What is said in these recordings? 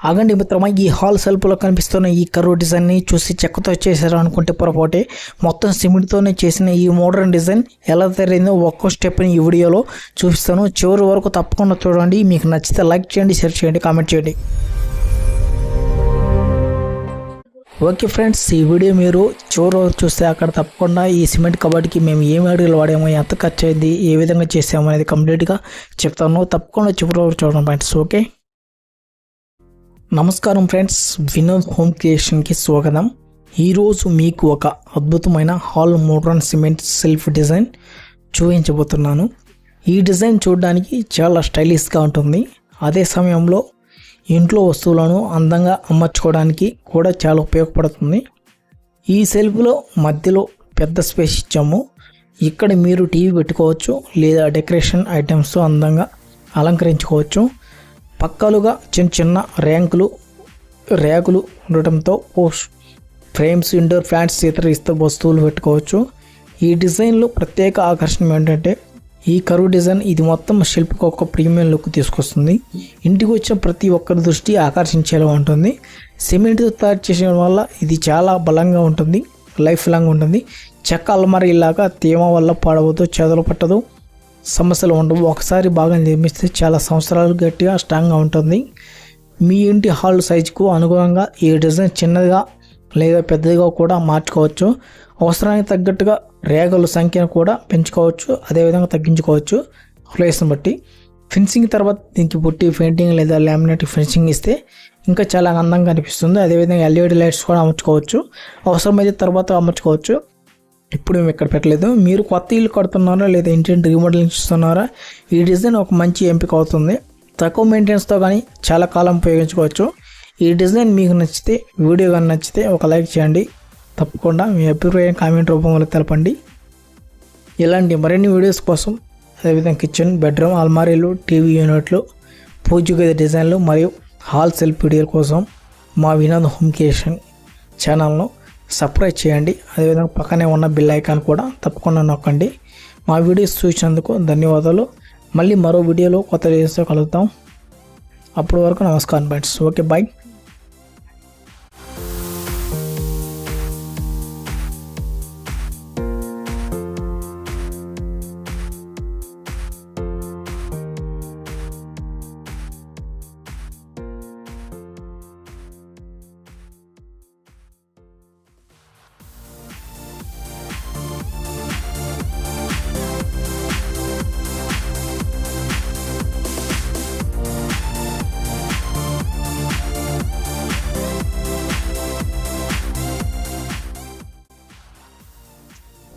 ఆగండి మిత్రమా, ఈ హాల్ సెల్ఫ్లో కనిపిస్తున్న ఈ కర్వ్ డిజైన్ని చూసి చెక్కతో చేశారు అనుకుంటే పొరపాటే. మొత్తం సిమెంట్తోనే చేసిన ఈ మోడర్న్ డిజైన్ ఎలా తయారైందో ఒక్కో స్టెప్ని ఈ వీడియోలో చూపిస్తాను. చివరి వరకు తప్పకుండా చూడండి. మీకు నచ్చితే లైక్ చేయండి, షేర్ చేయండి, కామెంట్ చేయండి. ఓకే ఫ్రెండ్స్, ఈ వీడియో మీరు చివరి వరకు చూస్తే అక్కడ తప్పకుండా ఈ సిమెంట్ కబడ్కి మేము ఏ మెటీరియల్ వాడామో, ఎంత ఖర్చు అయింది, ఏ విధంగా చేసామో అనేది కంప్లీట్గా చెప్తాను. తప్పకుండా చివరి వరకు చూడండి ఫ్రెండ్స్. ఓకే, నమస్కారం ఫ్రెండ్స్, వినోద్ హోమ్ క్రియేషన్కి స్వాగతం. ఈరోజు మీకు ఒక అద్భుతమైన hall modern cement self design చూపించబోతున్నాను. ఈ డిజైన్ చూడడానికి చాలా స్టైలిష్గా ఉంటుంది. అదే సమయంలో ఇంట్లో వస్తువులను అందంగా అమర్చుకోవడానికి కూడా చాలా ఉపయోగపడుతుంది. ఈ సెల్ఫ్లో మధ్యలో పెద్ద స్పేస్ ఇచ్చాము. ఇక్కడ మీరు టీవీ పెట్టుకోవచ్చు లేదా డెకరేషన్ ఐటమ్స్తో అందంగా అలంకరించుకోవచ్చు. పక్కలుగా చిన్న చిన్న ర్యాకులు ఉండటంతో పోస్ట్ ఫ్రేమ్స్, ఇండోర్ ప్లాంట్స్, ఇతర వస్తువులు పెట్టుకోవచ్చు. ఈ డిజైన్లో ప్రత్యేక ఆకర్షణ ఏంటంటే ఈ కర్వ్ డిజైన్ ఇది మొత్తం శిల్పికి ఒక ప్రీమియం లుక్ తీసుకొస్తుంది. ఇంటికి వచ్చిన ప్రతి ఒక్కరి దృష్టి ఆకర్షించేలా ఉంటుంది. సిమెంట్తో తయారు చేయడం వల్ల ఇది చాలా బలంగా ఉంటుంది, లైఫ్ లాంగ్ ఉంటుంది. చెక్క అల్మారీ ఇలాగా తేమ వల్ల పాడవద్దు, చెదలు పట్టదు, సమస్యలు ఉండవు. ఒకసారి బాగా నిర్మిస్తే చాలా సంవత్సరాలు గట్టిగా స్ట్రాంగ్గా ఉంటుంది. మీ ఇంటి హాల్ సైజుకు అనుగుణంగా ఈ డిజైన్ చిన్నదిగా లేదా పెద్దదిగా కూడా మార్చుకోవచ్చు. అవసరానికి తగ్గట్టుగా రేగల సంఖ్యను కూడా పెంచుకోవచ్చు, అదేవిధంగా తగ్గించుకోవచ్చు ప్లేస్ని బట్టి. ఫినిషింగ్ తర్వాత దీనికి పుట్టి పెయింటింగ్ లేదా లామినేట్ ఫినిషింగ్ ఇస్తే ఇంకా చాలా అందంగా అనిపిస్తుంది. అదేవిధంగా ఎల్ఈడి లైట్స్ కూడా అమర్చుకోవచ్చు, అవసరమైతే తర్వాత అమర్చుకోవచ్చు. ఇప్పుడు మేము ఇక్కడ పెట్టలేదు. మీరు కొత్త ఇల్లు కడుతున్నారా లేదా ఇంటి రీమోడలింగ్ చేస్తున్నారా, ఈ డిజైన్ ఒక మంచి ఎంపిక అవుతుంది. తక్కువ మెయింటెనెన్స్తో కానీ చాలా కాలం ఉపయోగించుకోవచ్చు. ఈ డిజైన్ మీకు నచ్చితే, వీడియో కానీ నచ్చితే ఒక లైక్ చేయండి. తప్పకుండా మీ అభిప్రాయం కామెంట్ రూపంలో తెలపండి. ఇలాంటి మరిన్ని వీడియోస్ కోసం, అదేవిధంగా కిచెన్, బెడ్రూమ్, అల్మారీలు, టీవీ యూనిట్లు, పూజ గది డిజైన్లు మరియు హాల్ సెల్ఫ్ వీడియోల కోసం మా వినోద్ హోమ్ క్రియేషన్ ఛానల్ను సబ్స్క్రైబ్ చేయండి. అదేవిధంగా పక్కనే ఉన్న బెల్ ఐకాన్ కూడా తప్పకుండా నొక్కండి. మా వీడియోస్ చూసినందుకు ధన్యవాదాలు. మళ్ళీ మరో వీడియోలో కొత్త వీడియోస్తో కలుగుతాం. అప్పటి వరకు నమస్కారం friends. Okay, bye.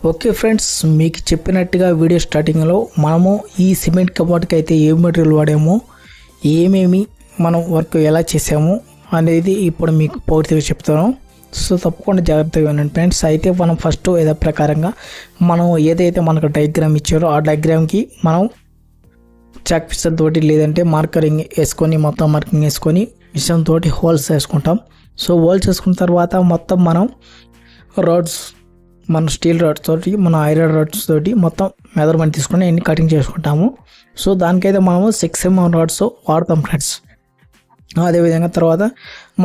Okay friends, మీకు చెప్పినట్టుగా వీడియో స్టార్టింగ్లో మనము ఈ సిమెంట్ కబోర్డ్కి అయితే ఏ మెటీరియల్ వాడామో, ఏమేమి మనం వర్క్ ఎలా చేసాము అనేది ఇప్పుడు మీకు పూర్తిగా చెప్తాను. సో తప్పకుండా జాగ్రత్తగా వినండి ఫ్రెండ్స్. అయితే మనం ఫస్ట్ ఏదో ప్రకారంగా మనం ఏదైతే మనకు డయాగ్రామ్ ఇచ్చారో ఆ డయాగ్రామ్కి మనం చాక్ పీసర్ తోటి లేదంటే మార్కరింగ్ వేసుకొని, మొత్తం మార్కింగ్ వేసుకొని మిషన్ తోటి హోల్స్ వేసుకుంటాం. సో హోల్స్ వేసుకున్న తర్వాత మొత్తం మనం రాడ్స్, మన స్టీల్ రాడ్స్ తోటి, మన ఐరన్ రాడ్స్ తోటి మొత్తం మెజర్మెంట్ తీసుకొని ఎన్ని కటింగ్ చేసుకుంటాము. సో దానికైతే మనము 6mm రాడ్స్ వాడతాం ఫ్రెండ్స్. అదేవిధంగా తర్వాత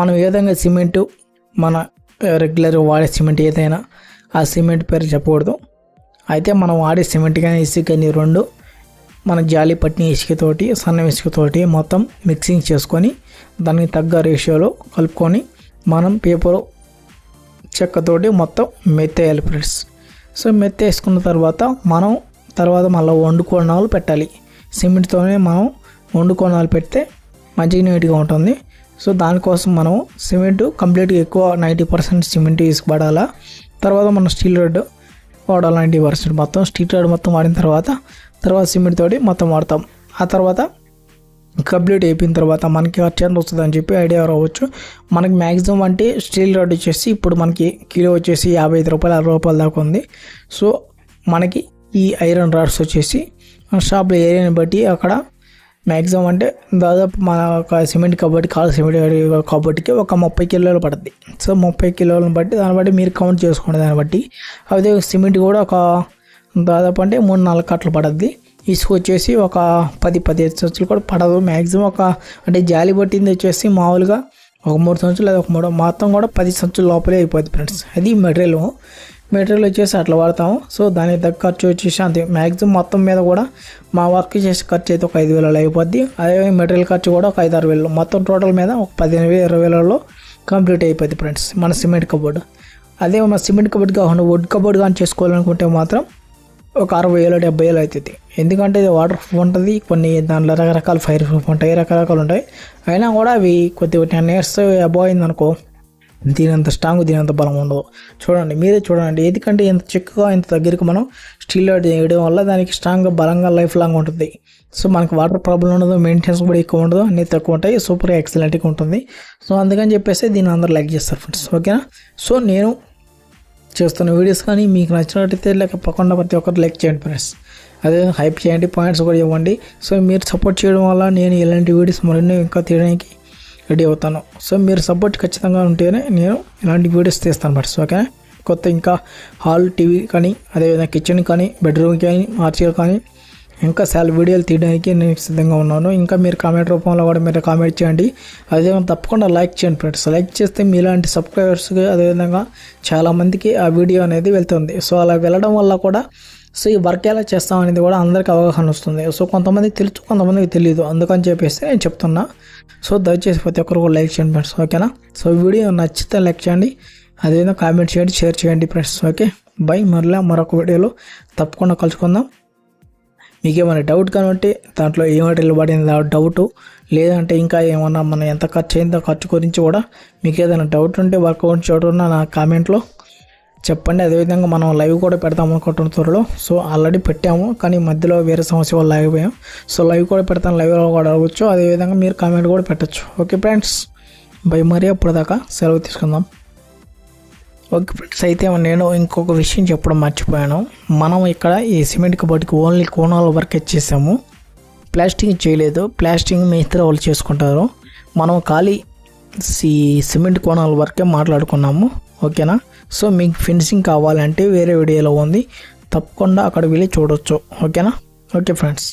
మనం ఏ విధంగా సిమెంటు, మన రెగ్యులర్ వాడే సిమెంట్ ఏదైనా ఆ సిమెంట్ పేరు చెప్పకూడదు. అయితే మనం వాడే సిమెంట్ కానీ ఇసుక కానీ రెండు మన జాలి పట్టిన ఇసుకతోటి, సన్న ఇసుకతోటి మొత్తం మిక్సింగ్ చేసుకొని దానికి తగ్గ రేషియోలో కలుపుకొని మనం పేపరు, చెక్కతోటి మొత్తం మెత్తేయాలి ఫ్రెండ్స్. సో మెత్తేసుకున్న తర్వాత మనం మళ్ళీ వండుకోణాలు పెట్టాలి. సిమెంట్తోనే మనం వండుకోణాలు పెడితే మంచిగా నీట్గా ఉంటుంది. సో దానికోసం మనం సిమెంట్ కంప్లీట్గా ఎక్కువ 90% సిమెంట్ వేసుకుపడాలా. తర్వాత మనం స్టీల్ రాడ్ వాడాలి 90%. మొత్తం స్టీల్ రాడ్ మొత్తం వాడిన తర్వాత సిమెంట్ తోటి మొత్తం వాడతాం. ఆ తర్వాత కంప్లీట్ అయిపోయిన తర్వాత మనకి ఖర్చు ఎంత వస్తుంది అని చెప్పి ఐడియా రావచ్చు. మనకి మ్యాక్సిమం అంటే స్టీల్ రాడ్ వచ్చేసి ఇప్పుడు మనకి కిలో వచ్చేసి 55 రూపాయలు, 60 రూపాయల దాకా ఉంది. సో మనకి ఈ ఐరన్ రాడ్స్ వచ్చేసి మన షాప్లో ఏరియాని బట్టి అక్కడ మ్యాక్సిమం అంటే దాదాపు మన ఒక సిమెంట్ కబడ్డీ, కాల్ సిమెంట్ కబడ్డీకి ఒక 30 కిలోలు పడుతుంది. సో 30 కిలోలను బట్టి దాన్ని బట్టి మీరు కౌంట్ చేసుకోండి. దాన్ని బట్టి అదే సిమెంట్ కూడా ఒక దాదాపు అంటే 3-4 కట్టలు పడుద్ది. ఇసుక వచ్చేసి ఒక 10-15 సంచులు కూడా పడదు మ్యాక్సిమం. అంటే జాలి పట్టింది వచ్చేసి మామూలుగా ఒక 3 సంచులు లేదా ఒక 3 మొత్తం కూడా 10 సంచుల లోపలే అయిపోద్ది ఫ్రెండ్స్. అది మెటీరియల్ వచ్చేసి అట్లా వాడతాము. సో దానికి తగ్గ ఖర్చు వచ్చేసి అంతే. మ్యాక్సిమం మొత్తం మీద కూడా మా వర్క్ చేసే ఖర్చు అయితే ఒక 5,000 అయిపోద్ది. అదే మెటీరియల్ ఖర్చు కూడా ఒక 5-6,000, మొత్తం టోటల్ మీద ఒక 15,000-20,000లో కంప్లీట్ అయిపోద్ది ఫ్రెండ్స్ మన సిమెంట్ కబోర్డ్. అదే మన సిమెంట్ కబోర్డ్ కాకుండా వుడ్ కబోర్డ్ కానీ చేసుకోవాలనుకుంటే మాత్రం ఒక 60,000-70,000 అవుతుంది. ఎందుకంటే ఇది వాటర్ ప్రూఫ్ ఉంటుంది, కొన్ని దాంట్లో రకరకాల ఫైర్ ప్రూఫ్ ఉంటాయి, రకరకాలు ఉంటాయి. అయినా కూడా అవి కొద్దిగా 10 years అబోవ్ అయిందనుకో దీనంత స్ట్రాంగ్ దీనంత బలం ఉండదు. చూడండి, మీరే చూడండి. ఎందుకంటే ఎంత చిక్కగా ఎంత దగ్గరికి మనం స్టీల్ వేయడం వల్ల దానికి స్ట్రాంగ్గా బలంగా లైఫ్ లాంగ్ ఉంటుంది. సో మనకి వాటర్ ప్రాబ్లం ఉండదు, మెయింటెనెన్స్ కూడా ఎక్కువ ఉండదు, అన్నీ తక్కువ ఉంటాయి, సూపర్గా ఎక్సలెంట్గా ఉంటుంది. సో అందుకని చెప్పేసి దీన్ని అందరూ లైక్ చేస్తారు ఫ్రెండ్స్. ఓకేనా? సో నేను చేస్తున్న వీడియోస్ కానీ మీకు నచ్చినట్టయితే తప్పకుండా ప్రతి ఒక్కరు లైక్ చేయండి ఫ్రెండ్స్. అదే హైప్ చేయండి, పాయింట్స్ కూడా ఇవ్వండి. సో మీరు సపోర్ట్ చేయడం వల్ల నేను ఇలాంటి వీడియోస్ మరిన్ని ఇంకా తీయడానికి రెడీ అవుతాను. సో మీరు సపోర్ట్ ఖచ్చితంగా ఉంటేనే నేను ఇలాంటి వీడియోస్ తీస్తాను ఫ్రెండ్స్. ఓకేనా? కొత్త ఇంకా హాల్, టీవీ కానీ, అదేవిధంగా కిచెన్ కానీ, బెడ్రూమ్ కానీ, ఆర్చర్ కానీ ఇంకా చాలా వీడియోలు తీయడానికి నేను సిద్ధంగా ఉన్నాను. ఇంకా మీరు కామెంట్ రూపంలో కూడా మీరు కామెంట్ చేయండి. అదేవిధంగా తప్పకుండా లైక్ చేయండి ఫ్రెండ్స్. లైక్ చేస్తే మీలాంటి సబ్స్క్రైబర్స్కి అదేవిధంగా చాలామందికి ఆ వీడియో అనేది వెళ్తుంది. సో అలా వెళ్ళడం వల్ల కూడా సో ఈ వర్క్ ఎలా చేస్తాం అనేది కూడా అందరికీ అవగాహన వస్తుంది. సో కొంతమందికి తెలుసు, కొంతమందికి తెలియదు. అందుకని చెప్పేసి నేను చెప్తున్నా. సో దయచేసి ప్రతి ఒక్కరు కూడా లైక్ చేయండి ఫ్రెండ్స్. ఓకేనా? సో వీడియో నచ్చితే లైక్ చేయండి, అదేవిధంగా కామెంట్ చేయండి, షేర్ చేయండి ఫ్రెండ్స్. Okay, by. మరొక వీడియోలో తప్పకుండా కలుసుకుందాం. మీకు ఏమైనా డౌట్ కానీ ఉంటే దాంట్లో ఏ మెటీరియల్ పడింది డౌట్, లేదంటే ఇంకా ఏమన్నా మన ఎంత ఖర్చు అయిందో ఖర్చు గురించి కూడా మీకు ఏదైనా డౌట్ ఉంటే వర్క్ గురించి చూడన్నా నా కామెంట్లో చెప్పండి. అదేవిధంగా మనం లైవ్ కూడా పెడతాము అనుకుంటున్న త్వరలో. సో ఆల్రెడీ పెట్టాము, కానీ మధ్యలో వేరే సమస్య వల్ల ఆగిపోయాం. సో లైవ్ కూడా పెడతాను, లైవ్లో కూడా అడగవచ్చు. అదేవిధంగా మీరు కామెంట్ కూడా పెట్టచ్చు. Okay friends, by. మరి అప్పటిదాకా సెలవు తీసుకుందాం. ఓకే ఫ్రెండ్స్, అయితే నేను ఇంకొక విషయం చెప్పడం మర్చిపోయాను. మనం ఇక్కడ ఈ సిమెంట్ కబోర్డ్కి ఓన్లీ కోణాల వర్క్ చేసాము, ప్లాస్టింగ్ చేయలేదు. ప్లాస్టింగ్ మిగతా వాళ్ళు చేసుకుంటారు, మనం ఖాళీ సిమెంట్ కోణాల వర్కే మాట్లాడుకున్నాము. ఓకేనా? సో మీకు ఫినిషింగ్ కావాలంటే వేరే వీడియోలో ఉంది, తప్పకుండా అక్కడ వెళ్ళి చూడవచ్చు. ఓకేనా? Okay friends.